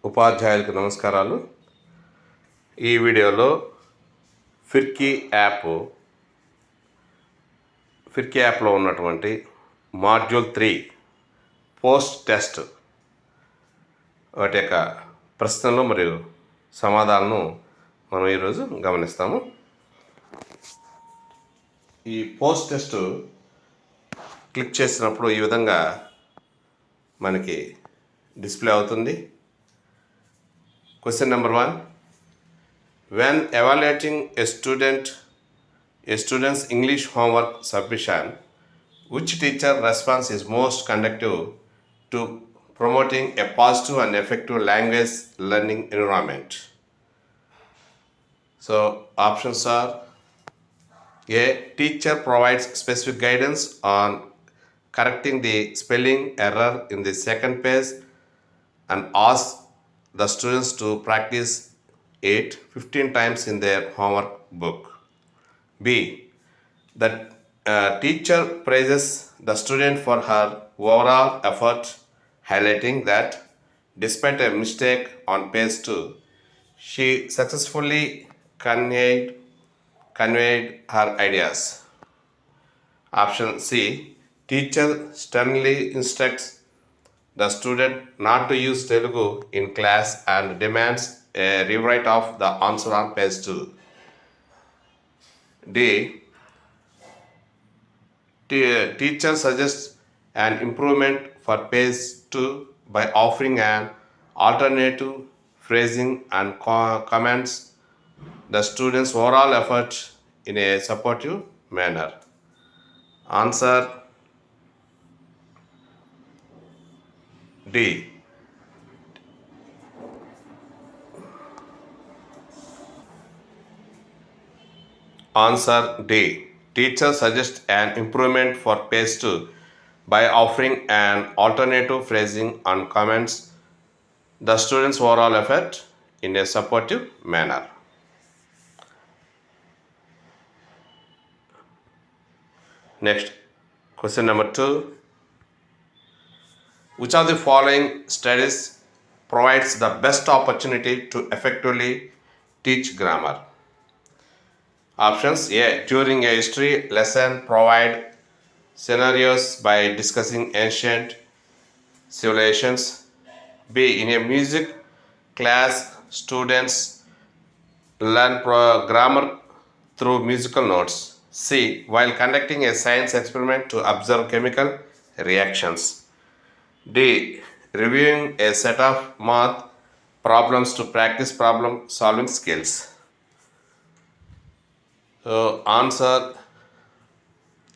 ఉపాధ్యాయులకు నమస్కారాలు. ఈ వీడియోలో ఫిర్కీ యాప్లో ఉన్నటువంటి మాడ్యూల్ 3 పోస్ట్ టెస్ట్ వాటి యొక్క ప్రశ్నలు మరియు సమాధానాలను మనం ఈరోజు గమనిస్తాము. ఈ పోస్ట్ టెస్ట్ క్లిక్ చేసినప్పుడు ఈ విధంగా మనకి డిస్ప్లే అవుతుంది. Question number 1. When evaluating a student's English homework submission, which teacher response is most conducive to promoting a positive and effective language learning environment? So options are: A. Teacher provides specific guidance on correcting the spelling error in the second page and asks the students to practice it 15 times in their homework book. B. The teacher praises the student for her overall effort, highlighting that despite a mistake on page 2, she successfully conveyed her ideas. Option C. Teacher sternly instructs the student not to use Telugu in class and demands a rewrite of the answer on page 2. D. Teacher suggests an improvement for page 2 by offering an alternative phrasing and comments the student's overall effort in a supportive manner. Answer D. Answer D. Teacher suggests an improvement for page 2 by offering an alternative phrasing and comments the student's overall effort in a supportive manner. Next, question number 2. Which of the following studies provides the best opportunity to effectively teach grammar? Options: A. During a history lesson, provide scenarios by discussing ancient civilizations. B. In a music class, students learn grammar through musical notes. C. While conducting a science experiment to observe chemical reactions. D. Reviewing a set of math problems to practice problem solving skills. So answer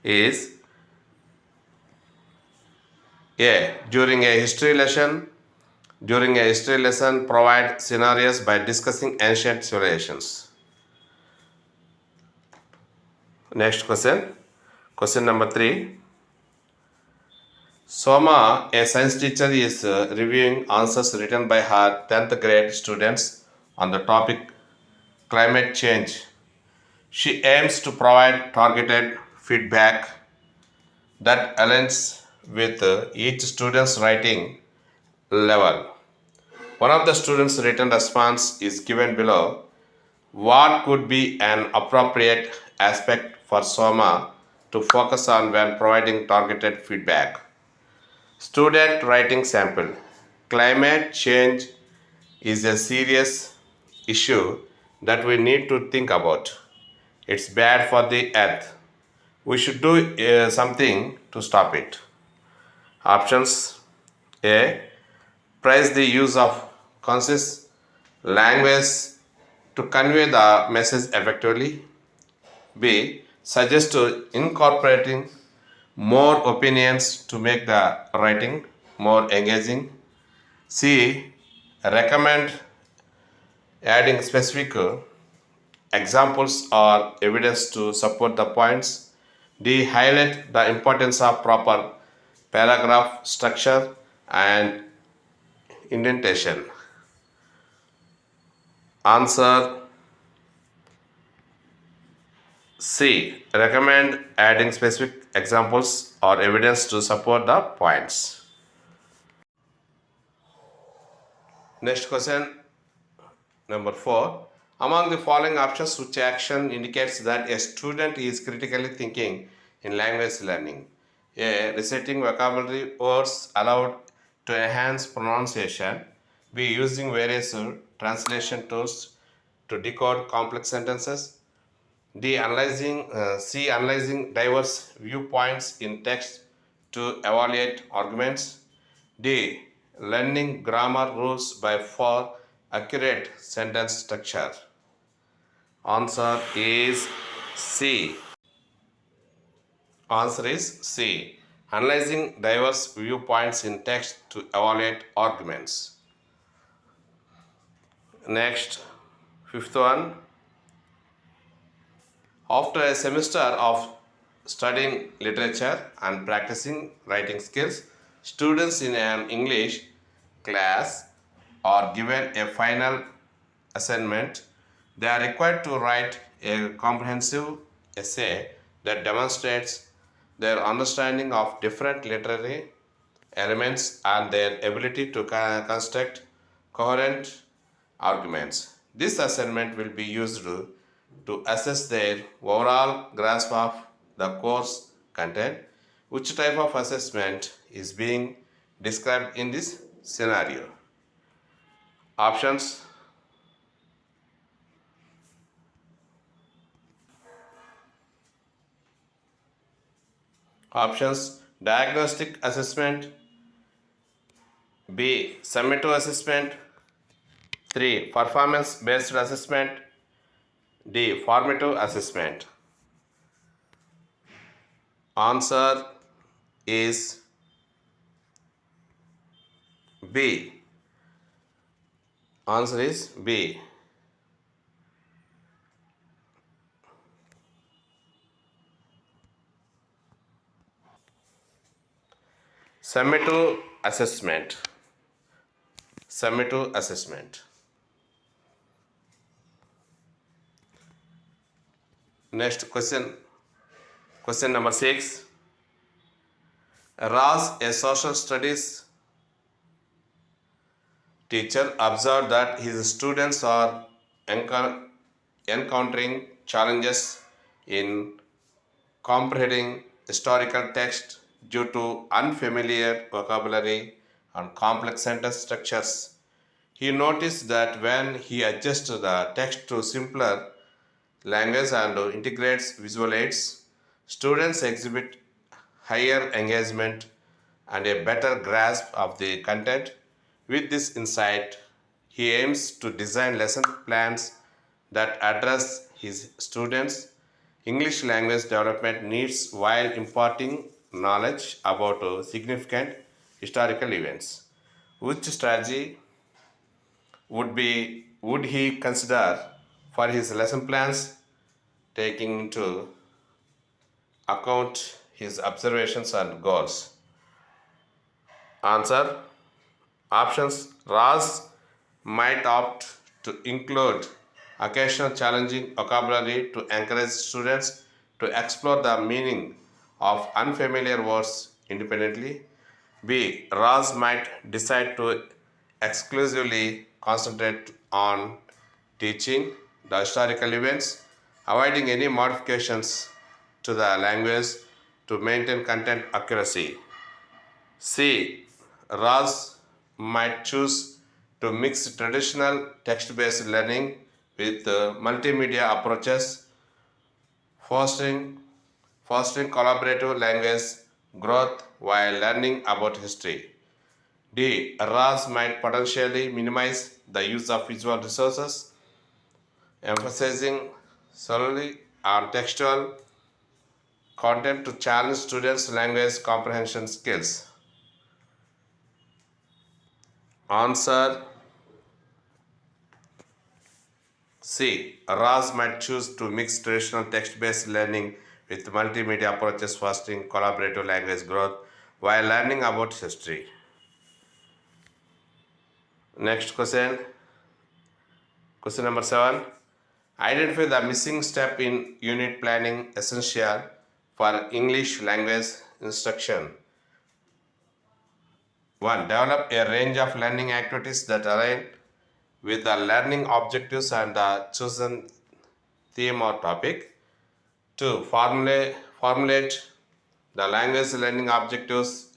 is A. During a history lesson, provide scenarios by discussing ancient civilizations. Next question number 3. Soma, a science teacher, is reviewing answers written by her 10th grade students on the topic climate change. She aims to provide targeted feedback that aligns with each student's writing level. One of the students' written response is given below. What could be an appropriate aspect for Soma to focus on when providing targeted feedback? Student writing sample. Climate change is a serious issue that we need to think about. It's bad for the earth. We should do something to stop it. Options: A. Praise the use of concise language to convey the message effectively. B. Suggest to incorporating more opinions to make the writing more engaging. C. Recommend adding specific examples or evidence to support the points. D. Highlight the importance of proper paragraph structure and indentation. Answer C. Recommend adding specific examples or evidence to support the points. Next question, number 4. Among the following options, which action indicates that a student is critically thinking in language learning? A. Reciting vocabulary words aloud to enhance pronunciation. B. Using various translation tools to decode complex sentences. D. C. Analyzing diverse viewpoints in text to evaluate arguments. D. Learning grammar rules by for accurate sentence structure. Answer is C. Answer is C. Analyzing diverse viewpoints in text to evaluate arguments. Next, fifth one. After a semester of studying literature and practicing writing skills, students in an English class are given a final assignment. They are required to write a comprehensive essay that demonstrates their understanding of different literary elements and their ability to construct coherent arguments. This assignment will be used to assess their overall grasp of the course content. Which type of assessment is being described in this scenario? Options. Options: diagnostic assessment, B. Summative assessment, 3. Performance based assessment, D. Formative assessment. Answer is B. Answer is B. Summative assessment. Summative assessment. Next question. Question number 6. Raz, a social studies teacher, observed that his students are encountering challenges in comprehending historical text due to unfamiliar vocabulary and complex sentence structures. He noticed that when he adjusts the text to simpler language and integrates visual aids, students exhibit higher engagement and a better grasp of the content. With this insight, he aims to design lesson plans that address his students' English language development needs while imparting knowledge about significant historical events. Which strategy would he consider for his lesson plans, taking into account his observations and goals? Answer. Options. Raz might opt to include occasional challenging vocabulary to encourage students to explore the meaning of unfamiliar words independently. B. Raz might decide to exclusively concentrate on teaching the historical events, avoiding any modifications to the language to maintain content accuracy. C. Raz might choose to mix traditional text based learning with multimedia approaches, fostering, fostering collaborative language growth while learning about history. D. Raz might potentially minimize the use of visual resources, emphasizing solely on textual content to challenge students' language comprehension skills. Answer C. Raz might choose to mix traditional text-based learning with multimedia approaches fostering collaborative language growth while learning about history. Next question. Question number 7. Identify the missing step in unit planning essential for English language instruction. 1. Develop a range of learning activities that align with the learning objectives and the chosen theme or topic. 2. Formulate the language learning objectives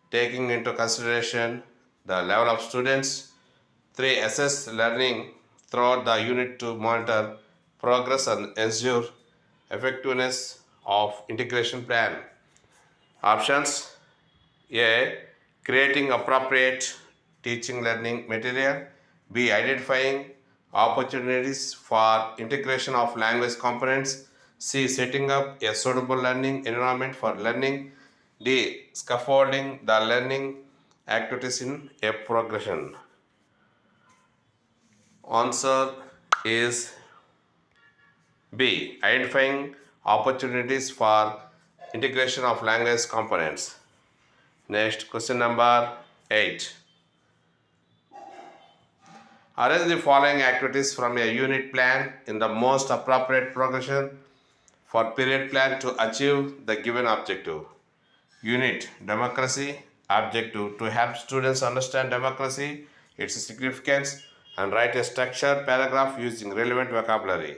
taking into consideration the level of students. 3. Assess learning throughout the unit to monitor progress and ensure effectiveness of integration plan. Options: A. Creating appropriate teaching learning material. B. Identifying opportunities for integration of language components. C. Setting up a suitable learning environment for learning. D. Scaffolding the learning activities in a progression. Answer is B. Identifying opportunities for integration of language components. Next, question number 8. Arrange the following activities from a unit plan in the most appropriate progression for period plan to achieve the given objective. Unit Democracy. Objective to help students understand democracy, its significance, and write a structured paragraph using relevant vocabulary.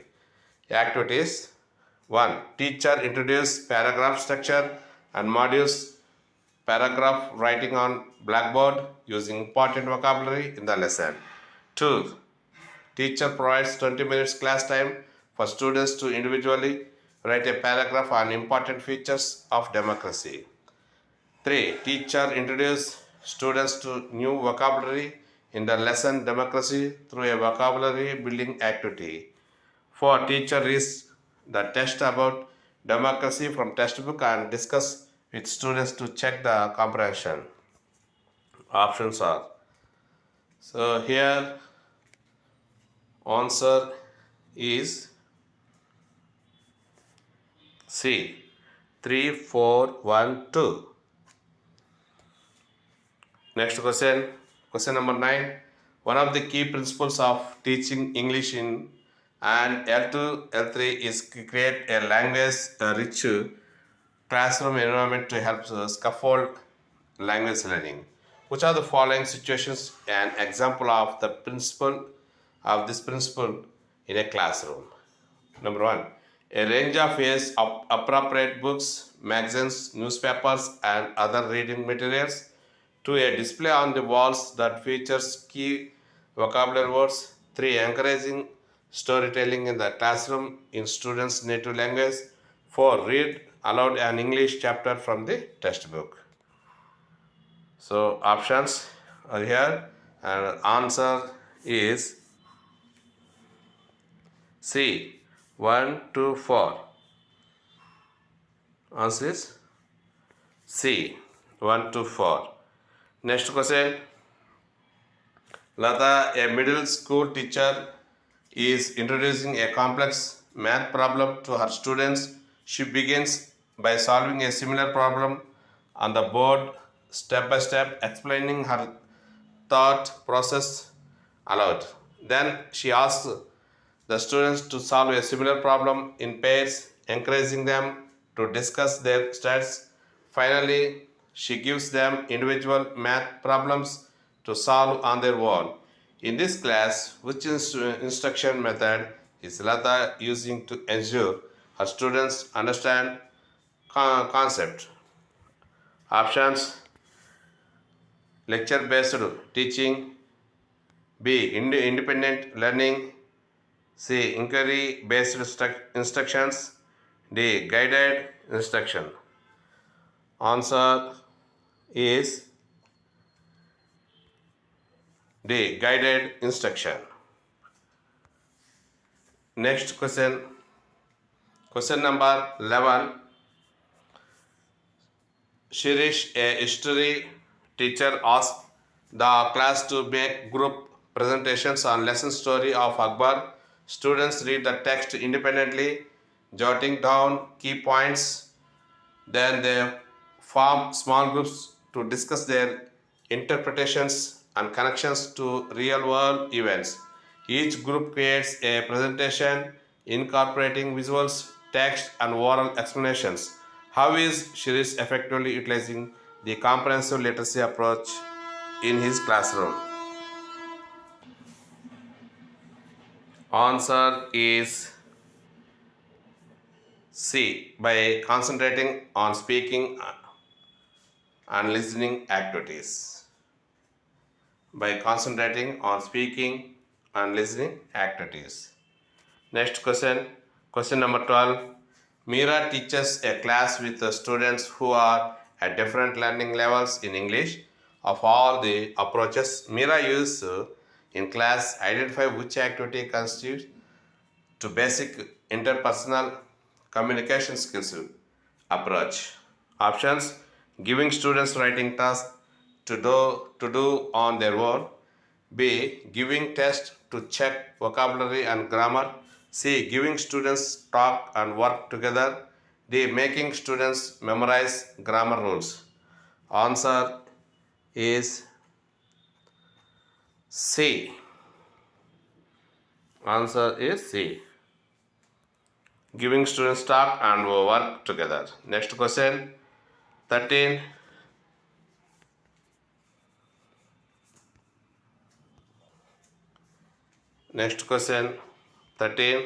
Activities 1. Teacher introduce paragraph structure and modules paragraph writing on blackboard using important vocabulary in the lesson. 2. Teacher provides 20 minutes class time for students to individually write a paragraph on important features of democracy. 3. Teacher introduces students to new vocabulary in the lesson democracy through a vocabulary building activity. 4. Teacher reads the text about democracy from textbook and discuss with students to check the comprehension. Options are, so here answer is C, 3, 4, 1, 2. Next question, question number 9. One of the key principles of teaching English in and L2, L3 is to create a language rich classroom environment to help scaffold language learning. Which are the following situations an example of the principle of this principle in a classroom? Number 1. A range of appropriate books, magazines, newspapers, and other reading materials to a display on the walls that features key vocabulary words. 3. Encouraging storytelling in the classroom in students' native language. 4. Read aloud an English chapter from the textbook. So options are here and answer is C, 1, 2, 4. Answer is C, 1, 2, 4. Next question. Lata, a middle school teacher, is introducing a complex math problem to her students. She begins by solving a similar problem on the board step by step, explaining her thought process aloud. Then she asks the students to solve a similar problem in pairs, encouraging them to discuss their stats. Finally, she gives them individual math problems to solve on their own. In this class, which instruction method is Lata using to ensure her students understand concept? Options: lecture based teaching, B. Independent learning, C. Inquiry based instructions, D. Guided instruction. Answer is D. Guided instruction. Next question. Question number 11. Shirish, a history teacher, asked the class to make group presentations on lesson story of Akbar. Students read the text independently, jotting down key points. Then they form small groups to discuss their interpretations and connections to real world events. Each group creates a presentation incorporating visuals, text, and oral explanations. How is Shirish effectively utilizing the comprehensive literacy approach in his classroom? Answer is C. By concentrating on speaking and listening activities. By concentrating on speaking and listening activities. Next question, question number 12. Meera teaches a class with the students who are at different learning levels in English. Of all the approaches Meera uses in class, identify which activity constitutes to basic interpersonal communication skills approach. Options: giving students writing tasks to do on their own. B. Giving tests to check vocabulary and grammar. C. Giving students talk and work together. D. Making students memorize grammar rules. Answer is C. Answer is C. Giving students talk and work together. Next question 13. Next question 13.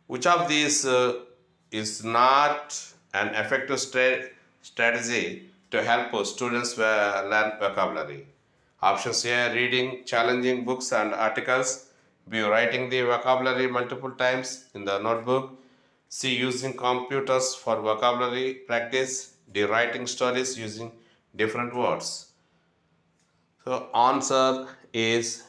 Which of these is not an effective strategy to help students learn vocabulary? Options A. Reading challenging books and articles. B. Writing the vocabulary multiple times in the notebook. C. Using computers for vocabulary practice. D. Writing stories using different words. So answer is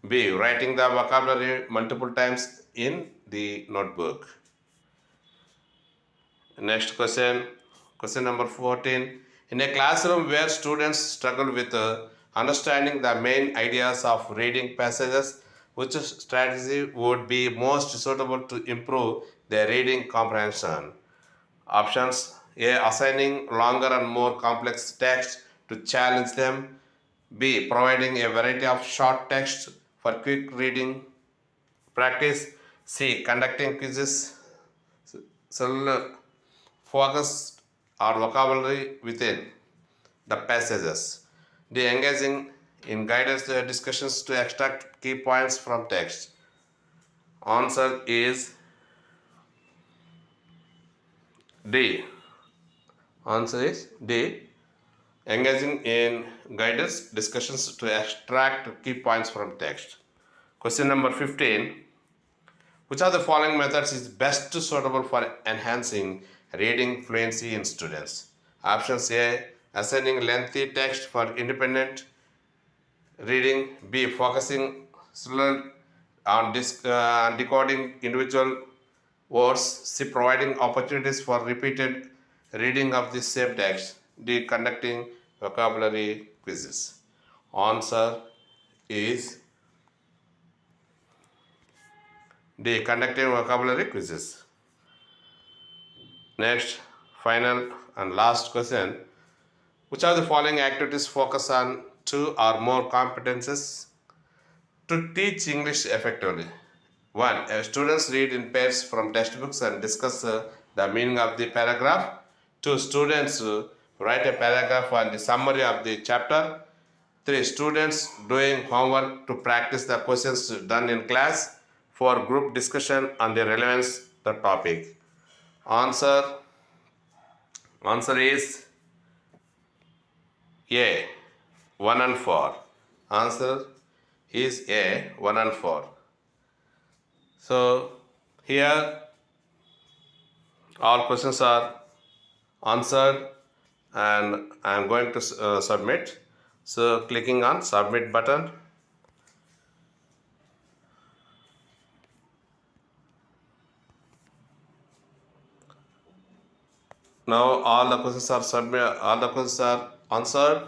B. Writing the vocabulary multiple times in the notebook. Next question, question number 14. In a classroom where students struggle with understanding the main ideas of reading passages, which strategy would be most suitable to improve their reading comprehension? Options A. Assigning longer and more complex text to challenge them. B. Providing a variety of short text for quick reading practice. C. Conducting quizzes cellular focused or vocabulary within the passages. D. Engaging in guided discussions to extract key points from text. Answer is D. Answer is D. Engaging in guided discussions to extract key points from text. Question number 15. Which of the following methods is best suitable for enhancing reading fluency in students? Options A. Assigning lengthy text for independent reading. B. Focusing solely on decoding individual words. C. Providing opportunities for repeated reading of the same text. D. Conducting vocabulary quizzes. Answer is D. Conducting vocabulary quizzes. Next, final and last question. Which of the following activities focus on two or more competences to teach English effectively? 1. Students read in pairs from textbooks and discuss the meaning of the paragraph. 2. Students write a paragraph and the summary of the chapter. 3. Students doing homework to practice the questions done in class. 4. Group discussion on the relevance of the topic. Answer is A. 1 and 4. Answer is A. 1 and 4. So here all questions are answered and I am going to submit. So clicking on submit button. Now all the questions are all the questions are answered.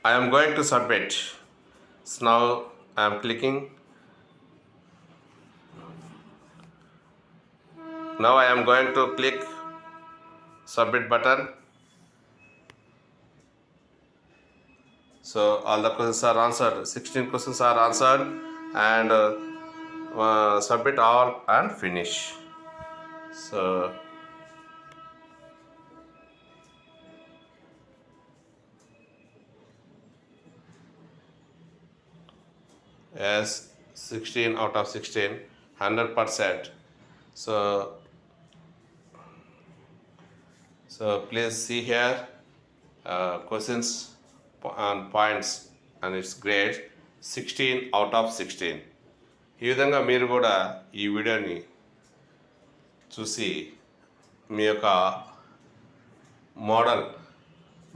I am going to submit. So now I am clicking. Now I am going to click submit button. So all the questions are answered. 16 questions are answered. and submit all and finish. So yes, 16 out of 16, 100%. So please see here questions and points and its grade 16 out of 16. ఈ విధంగా మీరు కూడా ఈ వీడియోని చూసి మీ యొక్క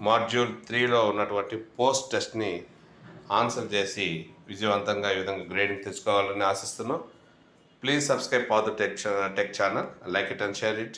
module 3లో ఉన్నటువంటి post టెస్ట్ని answer చేసి విజయవంతంగా ఈ విధంగా గ్రేడింగ్ తెచ్చుకోవాలని ఆశిస్తున్నాం. Please subscribe for the tech channel, like it and share it.